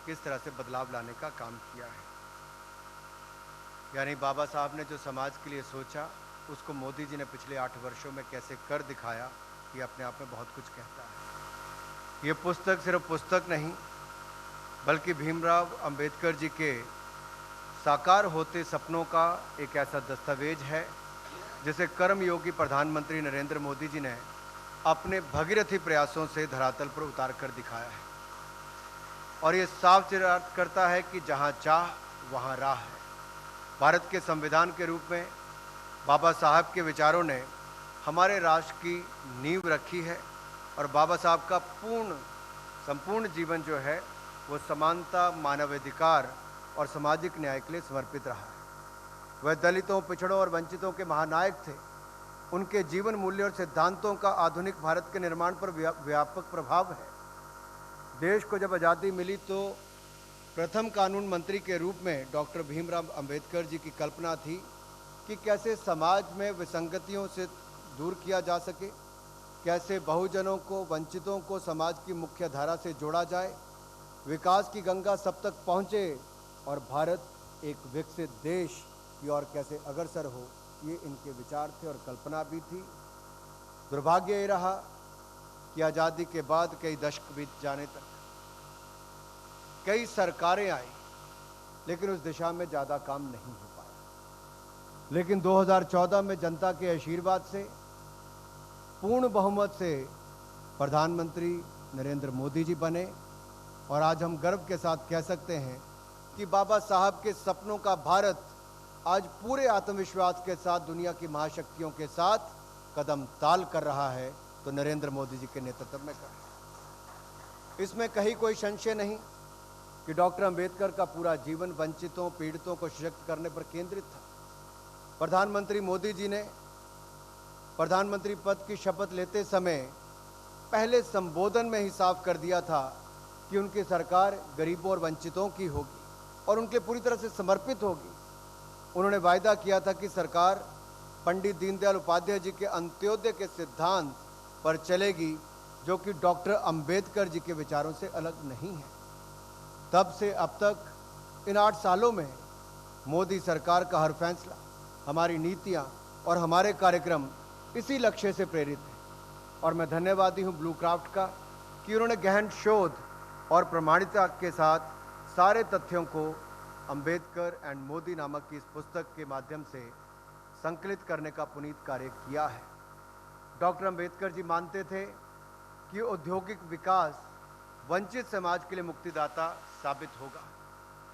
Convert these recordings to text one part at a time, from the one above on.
किस तरह से बदलाव लाने का काम किया है। यानी बाबा साहब ने जो समाज के लिए सोचा, उसको मोदी जी ने पिछले 8 वर्षों में कैसे कर दिखाया, ये अपने आप में बहुत कुछ कहता है। ये पुस्तक सिर्फ पुस्तक नहीं, बल्कि भीमराव अंबेडकर जी के साकार होते सपनों का एक ऐसा दस्तावेज है जिसे कर्मयोगी प्रधानमंत्री नरेंद्र मोदी जी ने अपने भगीरथी प्रयासों से धरातल पर उतार कर दिखाया है। और ये साफ चिराग करता है कि जहाँ चाह वहाँ राह है। भारत के संविधान के रूप में बाबा साहब के विचारों ने हमारे राष्ट्र की नींव रखी है और बाबा साहब का संपूर्ण जीवन जो है वो समानता, मानवाधिकार और सामाजिक न्याय के लिए समर्पित रहा है। वह दलितों, पिछड़ों और वंचितों के महानायक थे। उनके जीवन मूल्य और सिद्धांतों का आधुनिक भारत के निर्माण पर व्यापक प्रभाव है। देश को जब आज़ादी मिली तो प्रथम कानून मंत्री के रूप में डॉक्टर भीमराव अंबेडकर जी की कल्पना थी कि कैसे समाज में विसंगतियों से दूर किया जा सके, कैसे बहुजनों को, वंचितों को समाज की मुख्य धारा से जोड़ा जाए, विकास की गंगा सब तक पहुँचे और भारत एक विकसित देश की ओर कैसे अग्रसर हो। ये इनके विचार थे और कल्पना भी थी। दुर्भाग्य ये रहा कि आज़ादी के बाद कई दशक बीत जाने तक कई सरकारें आई, लेकिन उस दिशा में ज़्यादा काम नहीं हो पाया। लेकिन 2014 में जनता के आशीर्वाद से, पूर्ण बहुमत से प्रधानमंत्री नरेंद्र मोदी जी बने और आज हम गर्व के साथ कह सकते हैं कि बाबा साहब के सपनों का भारत आज पूरे आत्मविश्वास के साथ दुनिया की महाशक्तियों के साथ कदम ताल कर रहा है, तो नरेंद्र मोदी जी के नेतृत्व में कर रहा है। इसमें कहीं कोई संशय नहीं कि डॉक्टर अंबेडकर का पूरा जीवन वंचितों, पीड़ितों को सशक्त करने पर केंद्रित था। प्रधानमंत्री मोदी जी ने प्रधानमंत्री पद की शपथ लेते समय पहले संबोधन में ही साफ कर दिया था कि उनकी सरकार गरीबों और वंचितों की होगी और उनके पूरी तरह से समर्पित होगी। उन्होंने वायदा किया था कि सरकार पंडित दीनदयाल उपाध्याय जी के अंत्योदय के सिद्धांत पर चलेगी, जो कि डॉक्टर अंबेडकर जी के विचारों से अलग नहीं है। तब से अब तक इन 8 सालों में मोदी सरकार का हर फैसला, हमारी नीतियां और हमारे कार्यक्रम इसी लक्ष्य से प्रेरित हैं। और मैं धन्यवादी हूं ब्लू क्राफ्ट का कि उन्होंने गहन शोध और प्रमाणिकता के साथ सारे तथ्यों को अंबेडकर एंड मोदी नामक की इस पुस्तक के माध्यम से संकलित करने का पुनीत कार्य किया है। डॉक्टर अंबेडकर जी मानते थे कि औद्योगिक विकास वंचित समाज के लिए मुक्तिदाता साबित होगा।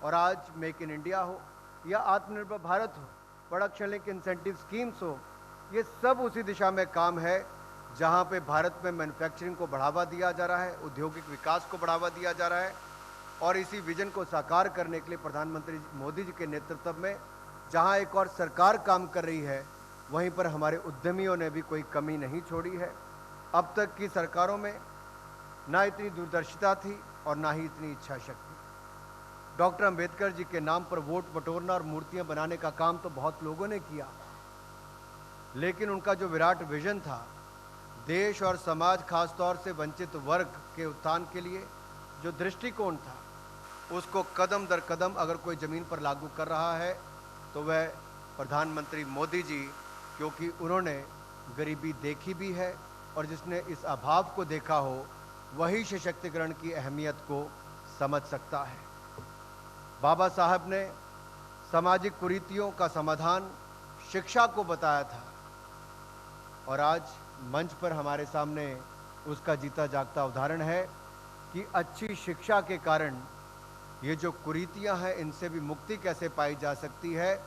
और आज मेक इन इंडिया हो या आत्मनिर्भर भारत हो, प्रोडक्शन लिंक इंसेंटिव स्कीम्स हो, ये सब उसी दिशा में काम है जहां पे भारत में मैन्युफैक्चरिंग को बढ़ावा दिया जा रहा है, औद्योगिक विकास को बढ़ावा दिया जा रहा है। और इसी विजन को साकार करने के लिए प्रधानमंत्री मोदी जी के नेतृत्व में जहां एक और सरकार काम कर रही है, वहीं पर हमारे उद्यमियों ने भी कोई कमी नहीं छोड़ी है। अब तक की सरकारों में ना इतनी दूरदर्शिता थी और ना ही इतनी इच्छा शक्ति। डॉक्टर अंबेडकर जी के नाम पर वोट बटोरना और मूर्तियां बनाने का काम तो बहुत लोगों ने किया, लेकिन उनका जो विराट विजन था, देश और समाज, खासतौर से वंचित वर्ग के उत्थान के लिए जो दृष्टिकोण था, उसको कदम दर कदम अगर कोई ज़मीन पर लागू कर रहा है तो वह प्रधानमंत्री मोदी जी, क्योंकि उन्होंने गरीबी देखी भी है और जिसने इस अभाव को देखा हो वही सशक्तिकरण की अहमियत को समझ सकता है। बाबा साहब ने सामाजिक कुरीतियों का समाधान शिक्षा को बताया था और आज मंच पर हमारे सामने उसका जीता जागता उदाहरण है कि अच्छी शिक्षा के कारण ये जो कुरीतियां हैं, इनसे भी मुक्ति कैसे पाई जा सकती है।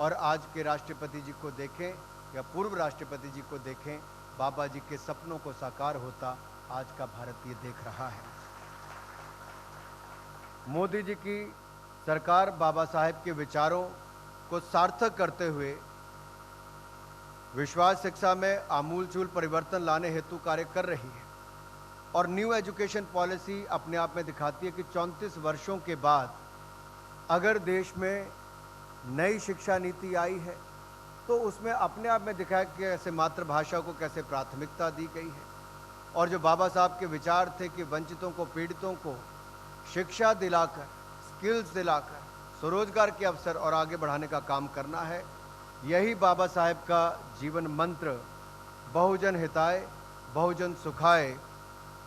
और आज के राष्ट्रपति जी को देखें या पूर्व राष्ट्रपति जी को देखें, बाबा जी के सपनों को साकार होता आज का भारत ये देख रहा है। मोदी जी की सरकार बाबा साहेब के विचारों को सार्थक करते हुए विश्वास शिक्षा में आमूलचूल परिवर्तन लाने हेतु कार्य कर रही है। और न्यू एजुकेशन पॉलिसी अपने आप में दिखाती है कि 34 वर्षों के बाद अगर देश में नई शिक्षा नीति आई है तो उसमें अपने आप में दिखाया कि कैसे मातृभाषा को कैसे प्राथमिकता दी गई है। और जो बाबा साहब के विचार थे कि वंचितों को, पीड़ितों को शिक्षा दिलाकर, स्किल्स दिलाकर स्वरोजगार के अवसर और आगे बढ़ाने का काम करना है। यही बाबा साहेब का जीवन मंत्र बहुजन हिताय बहुजन सुखाय,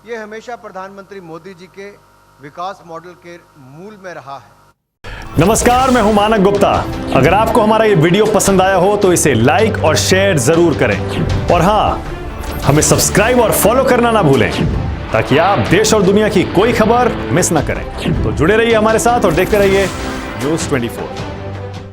ये हमेशा प्रधानमंत्री मोदी जी के विकास मॉडल के मूल में रहा है। नमस्कार, मैं हूं मानक गुप्ता। अगर आपको हमारा ये वीडियो पसंद आया हो तो इसे लाइक और शेयर जरूर करें, और हां, हमें सब्सक्राइब और फॉलो करना ना भूलें ताकि आप देश और दुनिया की कोई खबर मिस ना करें। तो जुड़े रहिए हमारे साथ और देखते रहिए न्यूज़ 24।